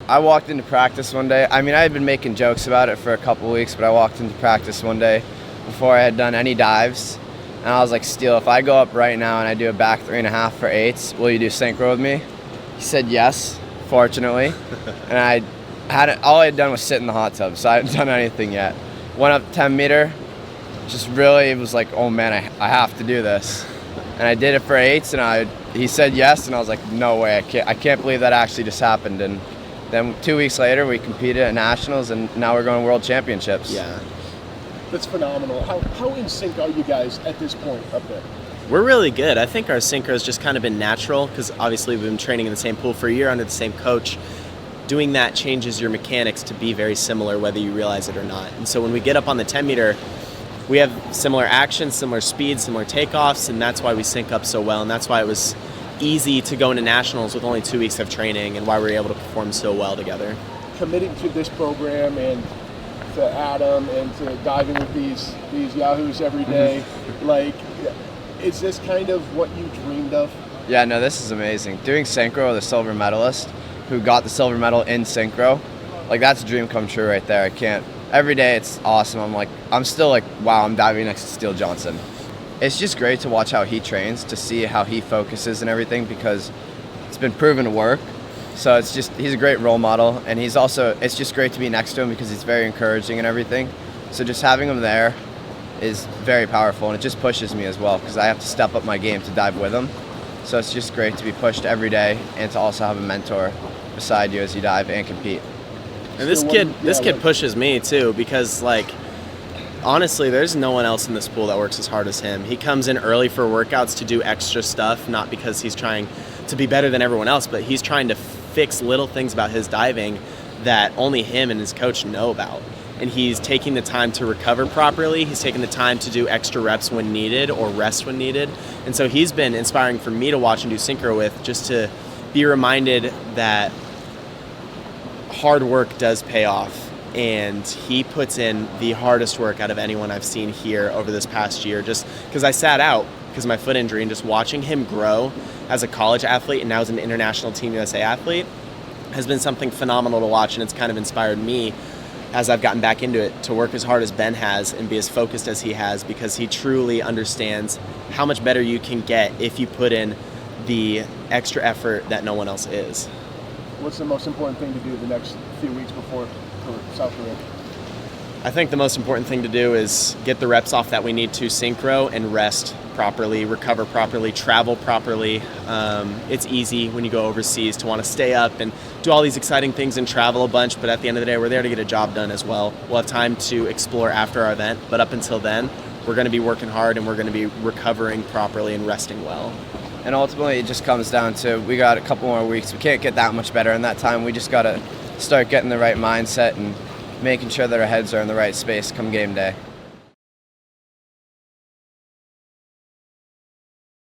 I walked into practice one day. I mean, I had been making jokes about it for a couple weeks, but I walked into practice one day before I had done any dives, and I was like, Steele, if I go up right now and I do a back 3.5 for 8s, will you do synchro with me? He said yes, fortunately, and all I had done was sit in the hot tub, so I hadn't done anything yet. Went up 10 meter, just really was like, oh man, I have to do this. And I did it for 8s, and he said yes, and I was like, no way, I can't believe that actually just happened. And then 2 weeks later, we competed at nationals, and now we're going world championships. Yeah. That's phenomenal. How in sync are you guys at this point up there? We're really good. I think our synchro has just kind of been natural because obviously we've been training in the same pool for a year under the same coach. Doing that changes your mechanics to be very similar whether you realize it or not. And so when we get up on the 10 meter, we have similar actions, similar speeds, similar takeoffs, and that's why we sync up so well. And that's why it was easy to go into nationals with only 2 weeks of training and why we were able to perform so well together. Committing to this program and to Adam and to diving with these yahoos every day, like, is this kind of what you dreamed of? Yeah, no, this is amazing. Doing synchro with a silver medalist who got the silver medal in synchro, like, that's a dream come true right there. Every day it's awesome. I'm still like, wow, I'm diving next to Steele Johnson. It's just great to watch how he trains, to see how he focuses and everything, because it's been proven to work. So he's a great role model, and it's just great to be next to him because he's very encouraging and everything. So just having him there is very powerful, and it just pushes me as well because I have to step up my game to dive with him. So it's just great to be pushed every day and to also have a mentor beside you as you dive and compete. And this kid pushes me too because, like, honestly, there's no one else in this pool that works as hard as him. He comes in early for workouts to do extra stuff, not because he's trying to be better than everyone else, but he's trying to fix little things about his diving that only him and his coach know about. And he's taking the time to recover properly. He's taking the time to do extra reps when needed or rest when needed. And so he's been inspiring for me to watch and do synchro with, just to be reminded that hard work does pay off. And he puts in the hardest work out of anyone I've seen here over this past year, just because I sat out because of my foot injury, and just watching him grow as a college athlete and now as an international Team USA athlete has been something phenomenal to watch. And it's kind of inspired me as I've gotten back into it to work as hard as Ben has and be as focused as he has, because he truly understands how much better you can get if you put in the extra effort that no one else is. What's the most important thing to do the next few weeks before South Korea? I think the most important thing to do is get the reps off that we need to synchro and rest properly, recover properly, travel properly. It's easy when you go overseas to want to stay up and do all these exciting things and travel a bunch, but at the end of the day, we're there to get a job done as well. We'll have time to explore after our event, but up until then, we're going to be working hard and we're going to be recovering properly and resting well. And ultimately, it just comes down to, we got a couple more weeks. We can't get that much better in that time. We just got to start getting the right mindset and making sure that our heads are in the right space come game day.